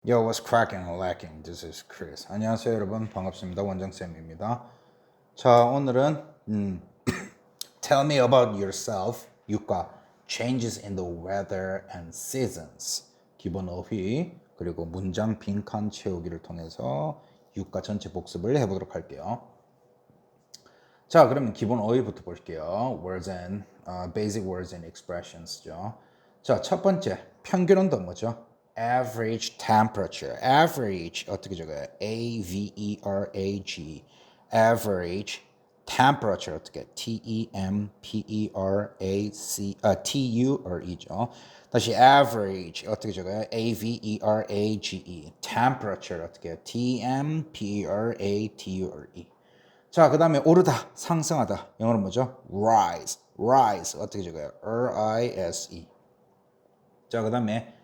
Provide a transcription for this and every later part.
Yo, what's cracking or lacking? This is Chris. 안녕하세요, 여러분. 반갑습니다. 원장쌤입니다. 자, 오늘은 Tell me about yourself. 6과 Changes in the weather and seasons. 기본 어휘 그리고 문장 빈칸 채우기를 통해서 6과 전체 복습을 해보도록 할게요. 자, 그러면 기본 어휘부터 볼게요. Words and basic words and expressions죠. 자, 첫 번째 평균 온도 뭐죠? Average temperature. Average 어떻게 적어요? A-V-E-R-A-G. Average temperature 어떻게? T-E-M-P-E-R-A-C T-U-R-E죠. 다시 average 어떻게 적어요? A-V-E-R-A-G-E. temperature 어떻게? T-M-P-E-R-A-T-U-R-E. 자, 그 다음에 오르다, 상승하다. 영어로 뭐죠? rise. rise. 어떻게 적어요? R-I-S-E. 자, 그 다음에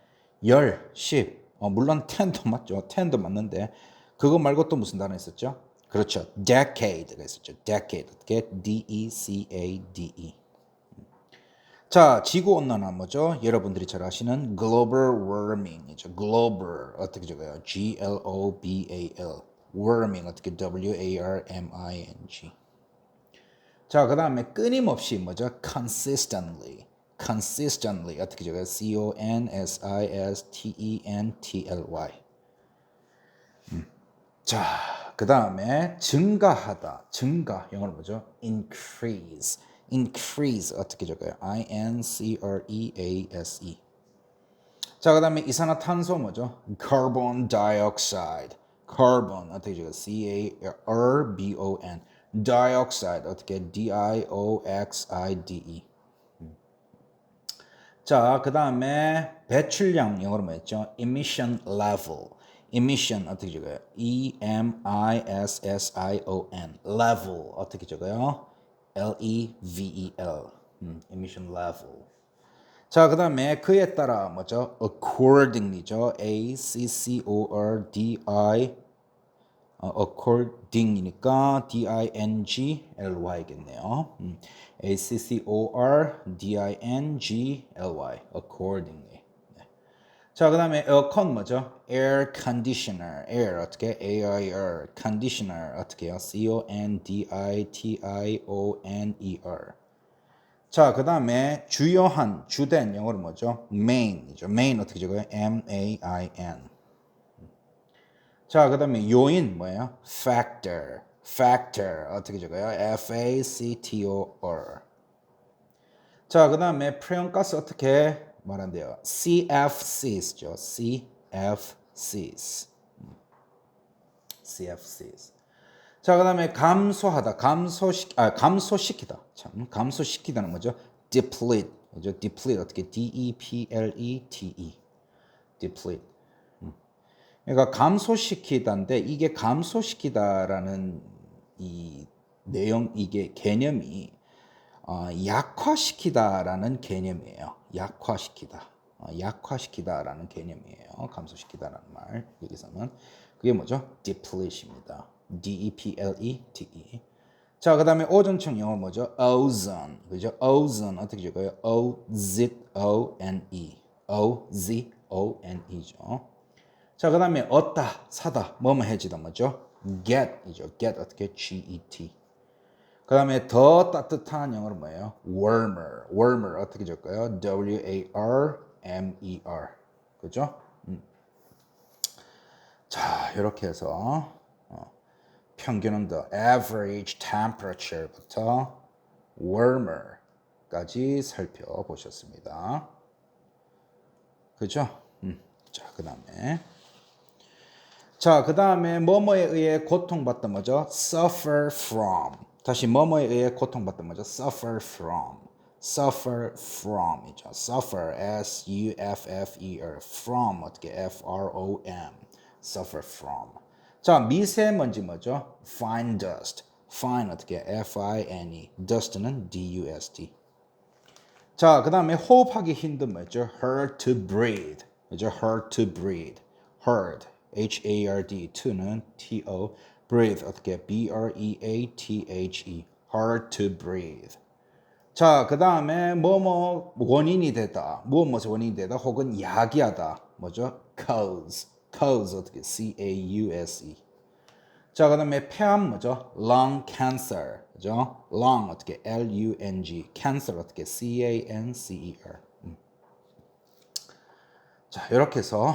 열, 10. 물론 10도 맞죠. 10도 맞는데 그거 말고 또 무슨 단어 있었죠? 그렇죠. decade가 있었죠. decade. 어떻게? D-E-C-A-D-E. 자, 지구온난화 뭐죠? 여러분들이 잘 아시는 global warming이죠. global 어떻게 적어요? G-L-O-B-A-L. warming 어떻게? W-A-R-M-I-N-G. 자, 그 다음에 끊임없이 뭐죠? consistently. consistently 어떻게 적어요? C-O-N-S-I-S-T-E-N-T-L-Y. 자, 그 다음에 증가하다. 증가. 영어로 뭐죠? increase. increase 어떻게 적어요? I-N-C-R-E-A-S-E. 자, 그 다음에 이산화탄소 뭐죠? carbon dioxide. carbon 어떻게 적어요? C-A-R-B-O-N. dioxide 어떻게? D-I-O-X-I-D-E. 자, 그 다음에 배출량 영어로 뭐였죠? emission level. emission 어떻게 적어요? E-M-I-S-S-I-O-N. level 어떻게 적어요? L-E-V-E-L. emission level. 자, 그 다음에 그에 따라 뭐죠? accordingly죠. A-C-C-O-R-D-I according이니까 D-I-N-G-L-Y겠네요. A-C-C-O-R-D-I-N-G-L-Y accordingly. 네. 자, 그 다음에 에어컨 뭐죠? air conditioner. air 어떻게? A-I-R conditioner 어떻게 해요? C-O-N-D-I-T-I-O-N-E-R. 자, 그 다음에 주요한, 주된 영어로 뭐죠? main이죠. main 어떻게 적어요? M-A-I-N. 자, 그 다음에 요인 뭐예요? factor. factor 어떻게 적어요? F-A-C-T-O-R. 자, 그 다음에 프레온가스 어떻게 말한대요? CFCs죠. CFCs. CFCs. 자, 그 다음에 감소하다, 감소시키다. 참, 감소시키다는 뭐죠? deplete. 그죠? deplete 어떻게? D-E-P-L-E-T-E. deplete. 그러니까 감소시키다인데 이게 감소시키다라는 이 내용, 이게 개념이 약화시키다라는 개념이에요. 약화시키다. 약화시키다라는 개념이에요. 감소시키다라는 말. 여기서는 그게 뭐죠? deplete입니다. D-E-P-L-E-T-E. 자, 그 다음에 오존층 영어 뭐죠? ozone. 그죠? ozone 어떻게 적어요? O-Z-O-N-E. O-Z-O-N-E죠. 자, 그 다음에 얻다, 사다, 뭐뭐 해지다 뭐죠? get이죠. get 어떻게? G-E-T. 그 다음에 더 따뜻한 영어로 뭐예요? warmer. warmer 어떻게 적어요? W-A-R-M-E-R. 그죠? 자, 이렇게 해서 평균 온도, average temperature부터 warmer까지 살펴보셨습니다. 그죠? 자, 그 다음에 뭐뭐에 의해 고통받다 뭐죠? suffer from. 다시 뭐뭐에 의해 고통받다 뭐죠? suffer from. suffer from이죠. suffer, S-U-F-F-E-R. from 어떻게? F-R-O-M. suffer from. 자, 미세먼지 뭐죠? fine dust. fine 어떻게? F-I-N-E. dust는 D-U-S-T. 자, 그 다음에 호흡하기 힘든 뭐죠? hard to breathe. 그죠? hard to breathe. hard. H-A-R-D. to는 T-O. breathe. 어떻게? B-R-E-A-T-H-E. hard to breathe. 자, 그 다음에 뭐뭐 원인이 되다. 무엇 원인이 되다. 혹은 야기하다. 뭐죠? cause. cause 어떻게 C-A-U-S-E. 자, 그 다음에 폐암 뭐죠? lung cancer. 그죠? lung 어떻게 L-U-N-G. cancer 어떻게 C-A-N-C-E-R. 자, 이렇게 해서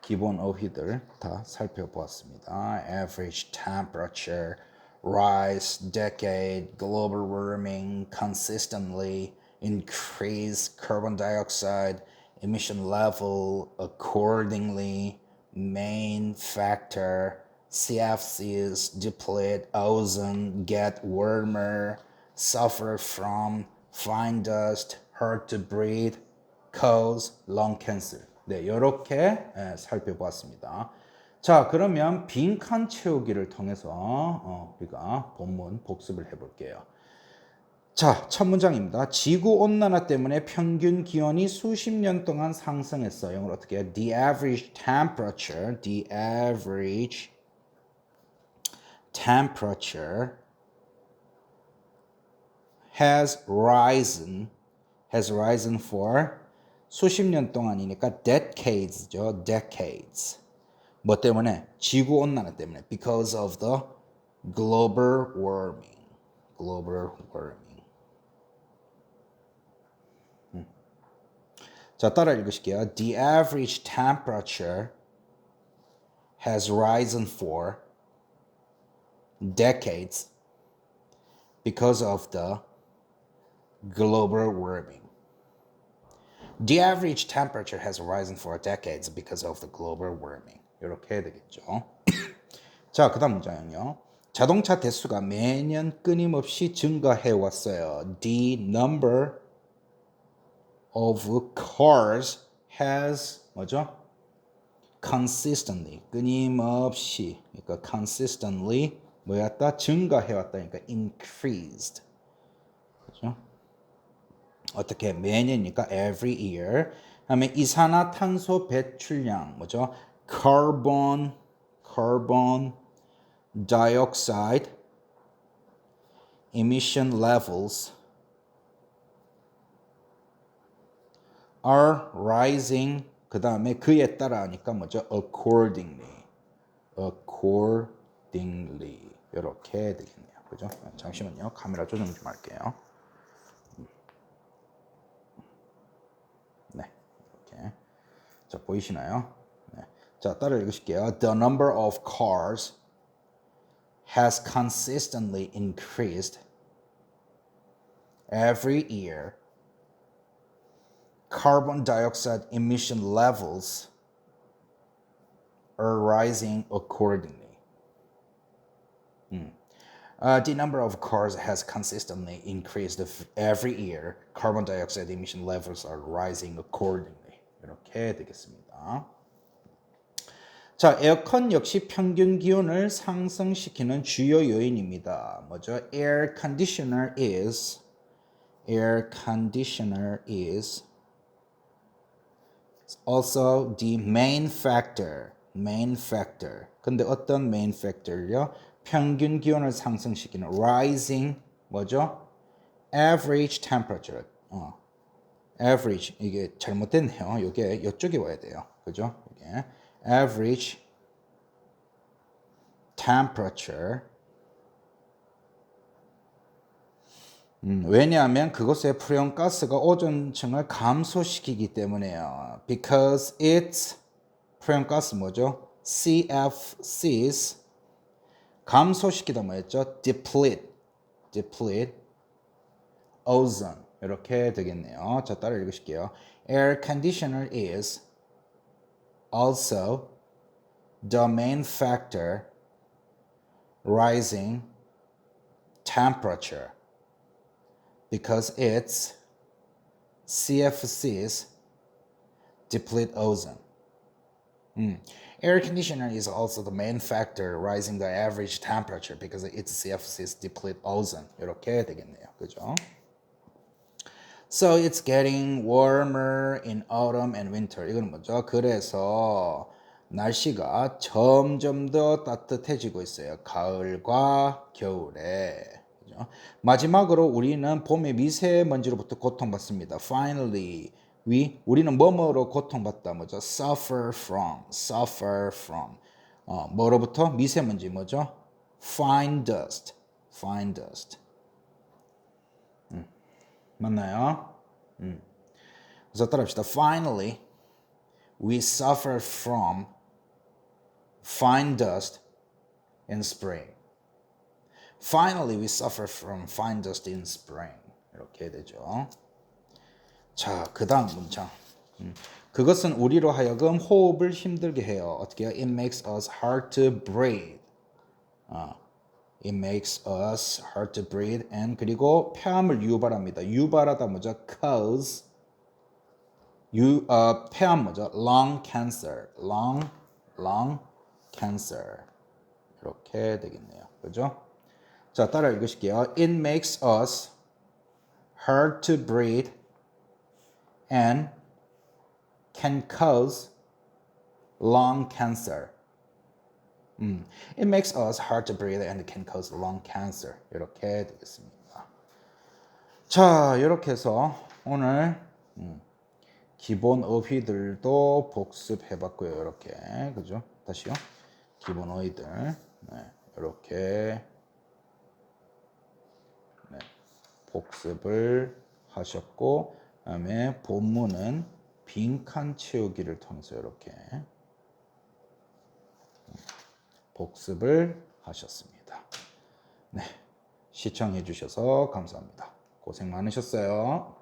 기본 어휘들 다 살펴보았습니다. Average temperature, rise, decade, global warming, consistently, increase carbon dioxide emission level accordingly, main factor, CFCs deplete ozone, get warmer, suffer from fine dust, hard to breathe, cause lung cancer. 네, 이렇게 살펴보았습니다. 자, 그러면 빈칸 채우기를 통해서 우리가 본문 복습을 해볼게요. 자, 첫 문장입니다. 지구 온난화 때문에 평균 기온이 수십 년 동안 상승했어. 영어로 어떻게 해요? The average temperature has risen for 수십 년 동안이니까 decades죠. decades. 뭐 때문에? 지구 온난화 때문에. Because of the global warming. global warming. 자, 따라 읽으실게요. The average temperature has risen for decades because of the global warming. The average temperature has risen for decades because of the global warming. 이렇게 해야 되겠죠. 자, 그 다음 문장은요. 자동차 대수가 매년 끊임없이 증가해 왔어요. The number of cars has 뭐죠? consistently 끊임없이 그러니까 consistently 뭐였다? 증가해 왔다니까 increased. 그죠? 어떻게 매년이니까 every year. 그다음에 이산화탄소 배출량 뭐죠? carbon dioxide emission levels are rising. 그 다음에 그에 따라 하니까 뭐죠? accordingly 이렇게 되겠네요. 그죠? 잠시만요. 카메라 조정 좀 할게요. 네, 이렇게. 자, 보이시나요? 네. 자, 따라 읽으실게요. The number of cars has consistently increased every year. Carbon dioxide emission levels are rising accordingly. The number of cars has consistently increased every year. Carbon dioxide emission levels are rising accordingly. 이렇게 되겠습니다. 자, 에어컨 역시 평균 기온을 상승시키는 주요 요인입니다. 뭐죠? Air conditioner is also the main factor. 근데 어떤 main factor요? 평균 기온을 상승시키는 rising 뭐죠? average temperature. average 이게 잘못됐네요. 이게 이쪽에 와야 돼요. 그죠? 이게 average temperature. 왜냐하면 그것의 프레온가스가 오존층을 감소시키기 때문에요. Because its 프레온가스 뭐죠? CFCs 감소시키다 뭐였죠? deplete ozone 이렇게 되겠네요. 자, 따라 읽으실게요. Air conditioner is also the main factor rising temperature because its CFCs deplete ozone. Air conditioner is also the main factor rising the average temperature because its CFCs deplete ozone. 이렇게 되겠네요. 그죠? So it's getting warmer in autumn and winter. 이건 뭐죠? 그래서 날씨가 점점 더 따뜻해지고 있어요. 가을과 겨울에. 그죠? 마지막으로 우리는 봄의 미세먼지로부터 고통받습니다. Finally, 우리는 뭐뭐로 고통받다 뭐죠? suffer from. 뭐로부터? 미세먼지 뭐죠? fine dust. 맞나요? 그래서 따라합시다. Finally, we suffer from fine dust in spring. Finally, we suffer from fine dust in spring. 이렇게 되죠. 자, 그 다음 문장. 그것은 우리로 하여금 호흡을 힘들게 해요. 어떻게 해요? It makes us hard to breathe. It makes us hard to breathe. And 그리고 폐암을 유발합니다. 유발하다 뭐죠? Cause. 폐암 뭐죠? Lung cancer. lung cancer. 이렇게 되겠네요. 그죠? 자, 따라 읽으실게요. It makes us hard to breathe and can cause lung cancer. It makes us hard to breathe and can cause lung cancer. 이렇게 되겠습니다. 자, 이렇게 해서 오늘 기본 어휘들도 복습해봤고요. 이렇게 그죠? 다시요. 기본 어휘들 이렇게 복습을 하셨고, 그다음에 본문은 빈칸 채우기를 통해서 이렇게 복습을 하셨습니다. 네, 시청해 주셔서 감사합니다. 고생 많으셨어요.